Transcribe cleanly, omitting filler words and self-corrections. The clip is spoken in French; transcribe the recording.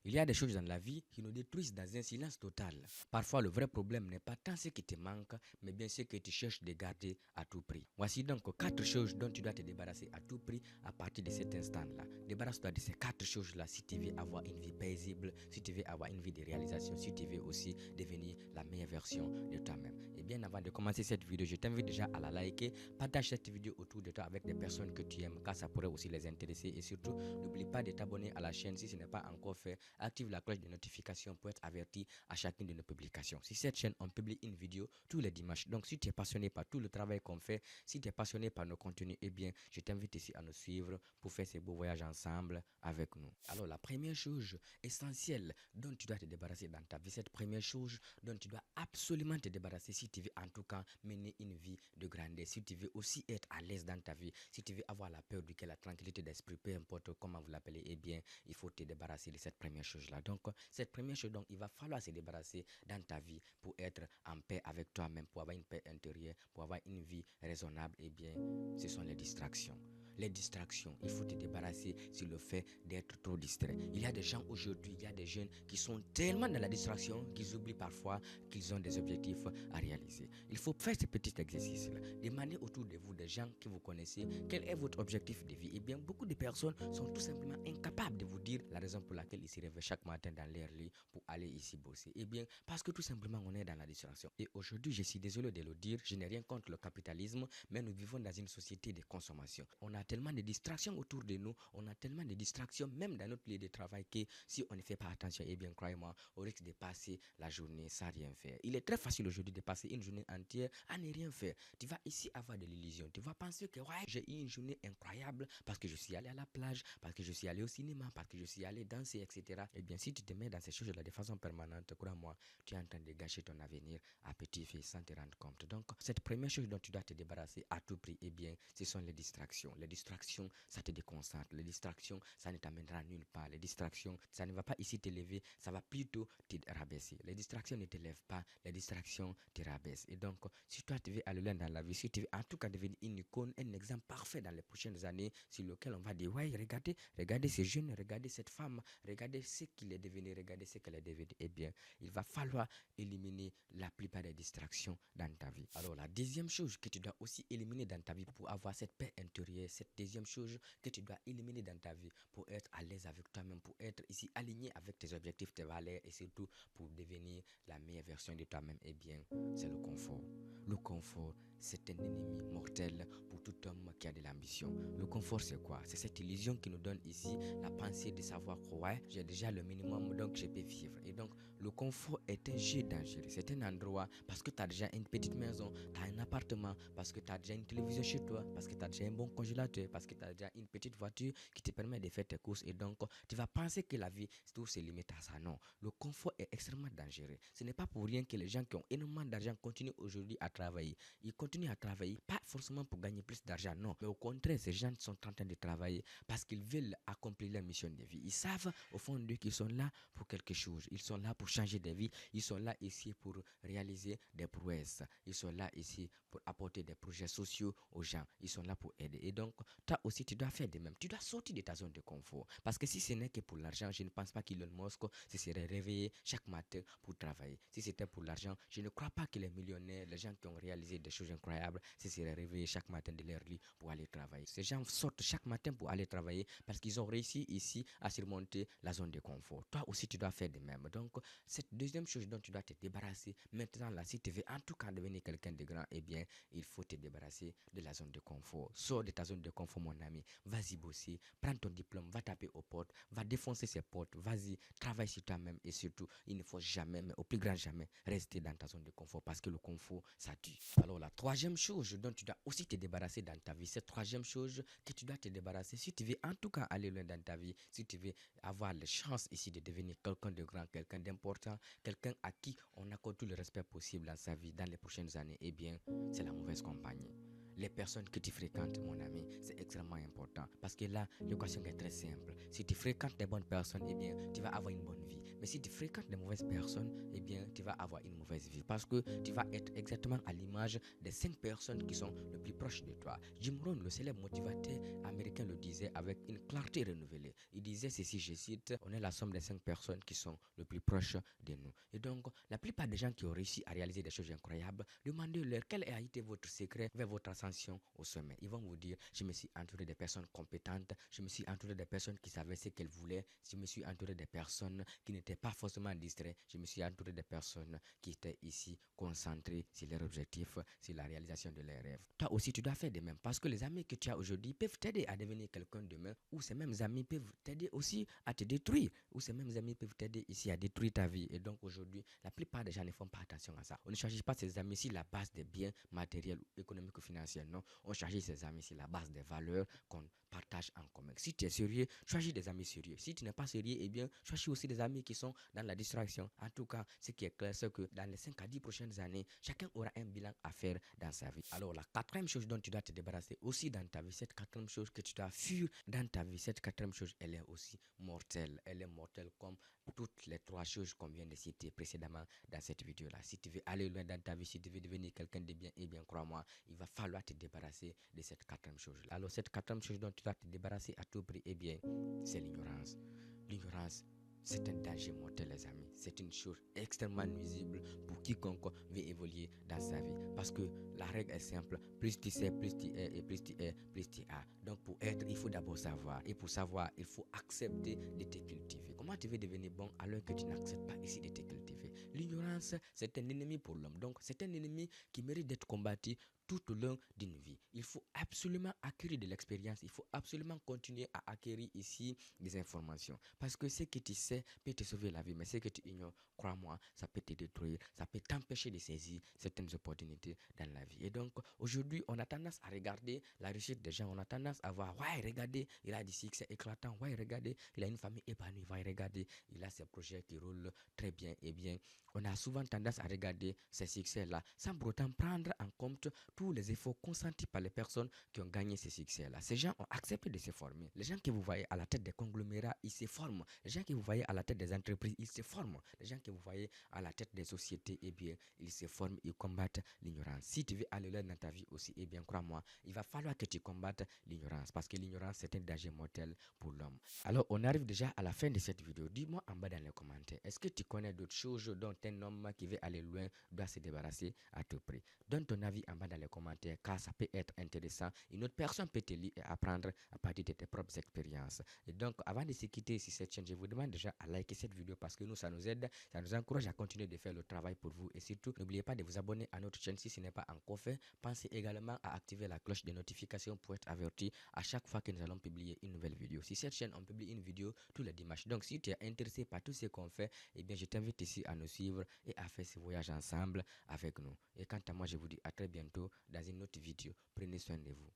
Il y a des choses dans la vie qui nous détruisent dans un silence total. Parfois, le vrai problème n'est pas tant ce qui te manque, mais bien ce que tu cherches de garder à tout prix. Voici donc 4 choses dont tu dois te débarrasser à tout prix à partir de cet instant-là. Débarrasse-toi de ces 4 choses-là si tu veux avoir une vie paisible, si tu veux avoir une vie de réalisation, si tu veux aussi devenir la meilleure version de toi-même. Et bien avant de commencer cette vidéo, je t'invite déjà à la liker, partage cette vidéo autour de toi avec des personnes que tu aimes, car ça pourrait aussi les intéresser. Et surtout, n'oublie pas de t'abonner à la chaîne si ce n'est pas encore fait. Active la cloche de notification pour être averti à chacune de nos publications. Sur cette chaîne, on publie une vidéo tous les dimanches. Donc, si tu es passionné par tout le travail qu'on fait, si tu es passionné par nos contenus, eh bien, je t'invite ici à nous suivre pour faire ces beaux voyages ensemble avec nous. Alors, la première chose essentielle dont tu dois te débarrasser dans ta vie, cette première chose dont tu dois absolument te débarrasser si tu veux en tout cas mener une vie de grandeur, si tu veux aussi être à l'aise dans ta vie, si tu veux avoir la paix du cœur, la tranquillité d'esprit, peu importe comment vous l'appelez, eh bien, il faut te débarrasser de cette première chose-là. Donc, cette première chose, donc, il va falloir se débarrasser dans ta vie pour être en paix avec toi-même, pour avoir une paix intérieure, pour avoir une vie raisonnable, eh bien, ce sont les distractions. Les distractions, il faut te débarrasser sur le fait d'être trop distrait. Il y a des gens aujourd'hui, il y a des jeunes qui sont tellement dans la distraction qu'ils oublient parfois qu'ils ont des objectifs à réaliser. Il faut faire ce petit exercice-là. Demandez autour de vous des gens que vous connaissez quel est votre objectif de vie. Eh bien, beaucoup de personnes sont tout simplement incapables de vous dire la raison pour laquelle ils se réveillent chaque matin dans leur lit pour aller ici bosser. Eh bien, parce que tout simplement on est dans la distraction. Et aujourd'hui, je suis désolé de le dire, je n'ai rien contre le capitalisme, mais nous vivons dans une société de consommation. On a tellement de distractions autour de nous, on a tellement de distractions même dans notre lieu de travail que si on ne fait pas attention, eh bien, croyez-moi, on risque de passer la journée sans rien faire. Il est très facile aujourd'hui de passer une journée entière à ne rien faire. Tu vas ici avoir de l'illusion. Tu vas penser que ouais, j'ai eu une journée incroyable parce que je suis allé à la plage, parce que je suis allé au cinéma, parce que je suis allé danser, etc. Eh bien, si tu te mets dans ces choses-là de façon permanente, crois-moi, tu es en train de gâcher ton avenir à petit feu sans te rendre compte. Donc, cette première chose dont tu dois te débarrasser à tout prix, eh bien, ce sont les distractions. Les distractions, ça te déconcentre. Les distractions, ça ne t'amènera nulle part. Les distractions, ça ne va pas ici te lever, ça va plutôt te rabaisser. Les distractions ne te lèvent pas, les distractions te rabaissent. Et donc, si toi tu veux aller loin dans la vie, si tu veux en tout cas devenir une icône, un exemple parfait dans les prochaines années, sur lequel on va dire, ouais, regardez ces jeunes, regardez cette femme, regardez ce qu'il est devenu, regardez ce qu'elle est devenue, eh bien, il va falloir éliminer la plupart des distractions dans ta vie. Alors, la deuxième chose que tu dois aussi éliminer dans ta vie pour avoir cette paix intérieure, cette deuxième chose que tu dois éliminer dans ta vie pour être à l'aise avec toi-même, pour être ici aligné avec tes objectifs, tes valeurs et surtout pour devenir la meilleure version de toi-même, eh bien, c'est le confort. Le confort, c'est un ennemi mortel pour tout homme qui a de l'ambition. Le confort, c'est quoi? C'est cette illusion qui nous donne ici la pensée de savoir que ouais, j'ai déjà le minimum, donc je peux vivre. Et donc, le confort est un jeu dangereux. C'est un endroit parce que tu as déjà une petite maison, tu as un appartement, parce que tu as déjà une télévision chez toi, parce que tu as déjà un bon congélateur, parce que tu as déjà une petite voiture qui te permet de faire tes courses. Et donc, tu vas penser que la vie, tout se limite à ça. Non, le confort est extrêmement dangereux. Ce n'est pas pour rien que les gens qui ont énormément d'argent continuent aujourd'hui à travailler. Ils continuent à travailler, pas forcément pour gagner plus d'argent, non. Mais au contraire, ces gens sont en train de travailler parce qu'ils veulent accomplir leur mission de vie. Ils savent au fond d'eux qu'ils sont là pour quelque chose. Ils sont là pour changer de vie. Ils sont là ici pour réaliser des prouesses. Ils sont là ici pour apporter des projets sociaux aux gens. Ils sont là pour aider. Et donc, toi aussi, tu dois faire de même. Tu dois sortir de ta zone de confort. Parce que si ce n'est que pour l'argent, je ne pense pas qu'Elon Musk se serait réveillé chaque matin pour travailler. Si c'était pour l'argent, je ne crois pas que les millionnaires, les gens qui ont réalisé des choses incroyables, se seraient réveillés chaque matin de leur lit pour aller travailler. Ces gens sortent chaque matin pour aller travailler parce qu'ils ont réussi ici à surmonter la zone de confort. Toi aussi, tu dois faire de même. Donc, cette deuxième chose dont tu dois te débarrasser, maintenant là, si tu veux en tout cas devenir quelqu'un de grand, eh bien, il faut te débarrasser de la zone de confort. Sors de ta zone de confort, mon ami. Vas-y bosser, prends ton diplôme, va taper aux portes, va défoncer ces portes, vas-y, travaille sur toi-même et surtout, il ne faut jamais, mais au plus grand jamais, rester dans ta zone de confort parce que le confort, ça tue. Alors, la troisième chose dont tu dois aussi te débarrasser dans ta vie, cette troisième chose que tu dois te débarrasser, si tu veux en tout cas aller loin dans ta vie, si tu veux avoir les chances ici de devenir quelqu'un de grand, quelqu'un d'important, quelqu'un à qui on accorde tout le respect possible dans sa vie dans les prochaines années, eh bien, c'est la mauvaise compagnie. Les personnes que tu fréquentes, mon ami, c'est extrêmement important. Parce que là, l'équation est très simple. Si tu fréquentes des bonnes personnes, eh bien, tu vas avoir une bonne vie. Mais si tu fréquentes de mauvaises personnes, eh bien, tu vas avoir une mauvaise vie parce que tu vas être exactement à l'image des 5 personnes qui sont le plus proches de toi. Jim Rohn, le célèbre motivateur américain, le disait avec une clarté renouvelée. Il disait ceci, je cite, on est la somme des 5 personnes qui sont le plus proches de nous. Et donc, la plupart des gens qui ont réussi à réaliser des choses incroyables, demandez-leur quel a été votre secret vers votre ascension au sommet. Ils vont vous dire, je me suis entouré de personnes compétentes, je me suis entouré de personnes qui savaient ce qu'elles voulaient, je me suis entouré de personnes qui n'étaient pas forcément distraites, je me suis entouré de personnes qui étaient ici concentrées sur leurs objectifs, sur la réalisation de leurs rêves. Toi aussi, tu dois faire de même parce que les amis que tu as aujourd'hui peuvent t'aider à devenir quelqu'un demain, ou ces mêmes amis peuvent t'aider aussi à te détruire, ou ces mêmes amis peuvent t'aider ici à détruire ta vie. Et donc aujourd'hui, la plupart des gens ne font pas attention à ça. On ne choisit pas ses amis sur la base des biens matériels, économiques ou financiers, non. On choisit ses amis sur la base des valeurs qu'on partage en commun. Si tu es sérieux, choisis des amis sérieux. Si tu n'es pas sérieux, eh bien, choisis aussi des amis qui sont dans la distraction. En tout cas, ce qui est clair, c'est que dans les 5 à 10 prochaines années, chacun aura un bilan à faire dans sa vie. Alors, la quatrième chose dont tu dois te débarrasser aussi dans ta vie, cette quatrième chose que tu dois fuir dans ta vie, cette quatrième chose, elle est aussi mortelle. Elle est mortelle comme toutes les 3 choses qu'on vient de citer précédemment dans cette vidéo-là. Si tu veux aller loin dans ta vie, si tu veux devenir quelqu'un de bien, eh bien, crois-moi, il va falloir te débarrasser de cette quatrième chose-là. Alors, cette quatrième chose dont tu dois te débarrasser à tout prix, eh bien, c'est l'ignorance. L'ignorance, c'est un danger mortel, les amis. C'est une chose extrêmement nuisible pour quiconque veut évoluer dans sa vie. Parce que la règle est simple. Plus tu sais, plus tu es, et plus tu es, plus tu as. Donc pour être, il faut d'abord savoir. Et pour savoir, il faut accepter de te cultiver. Comment tu veux devenir bon alors que tu n'acceptes pas ici de te cultiver? L'ignorance, c'est un ennemi pour l'homme. Donc c'est un ennemi qui mérite d'être combattu tout au long d'une vie. Il faut absolument acquérir de l'expérience. Il faut absolument continuer à acquérir ici des informations. Parce que ce que tu sais peut te sauver la vie, mais ce que tu ignores, crois-moi, ça peut te détruire, ça peut t'empêcher de saisir certaines opportunités dans la vie. Et donc, aujourd'hui, on a tendance à regarder la réussite des gens, on a tendance à voir, ouais, regardez, il a du succès éclatant, ouais, regardez, il a une famille épanouie, ouais, regardez, il a ses projets qui roulent très bien. Et bien, on a souvent tendance à regarder ces succès-là sans pour autant prendre en compte tous les efforts consentis par les personnes qui ont gagné ces succès-là. Ces gens ont accepté de se former. Les gens que vous voyez à la tête des conglomérats, ils se forment. Les gens que vous voyez à la tête des entreprises, ils se forment. Les gens que vous voyez à la tête des sociétés, eh bien, ils se forment, ils combattent l'ignorance. Si tu veux aller loin dans ta vie aussi, eh bien, crois-moi, il va falloir que tu combattes l'ignorance parce que l'ignorance, c'est un danger mortel pour l'homme. Alors, on arrive déjà à la fin de cette vidéo. Dis-moi en bas dans les commentaires, est-ce que tu connais d'autres choses dont un homme qui veut aller loin doit se débarrasser à tout prix? Donne ton avis en bas dans les commentaires car ça peut être intéressant. Une autre personne peut te lire et apprendre à partir de tes propres expériences. Et donc, avant de se quitter sur cette chaîne, je vous demande déjà à liker cette vidéo parce que nous, ça nous aide, ça nous encourage à continuer de faire le travail pour vous. Et surtout, n'oubliez pas de vous abonner à notre chaîne si ce n'est pas encore fait. Pensez également à activer la cloche de notification pour être averti à chaque fois que nous allons publier une nouvelle vidéo. Sur cette chaîne, on publie une vidéo tous les dimanches. Donc, si tu es intéressé par tout ce qu'on fait, eh bien, je t'invite ici à nous suivre et à faire ce voyage ensemble avec nous. Et quant à moi, je vous dis à très bientôt dans une autre vidéo. Prenez soin de vous.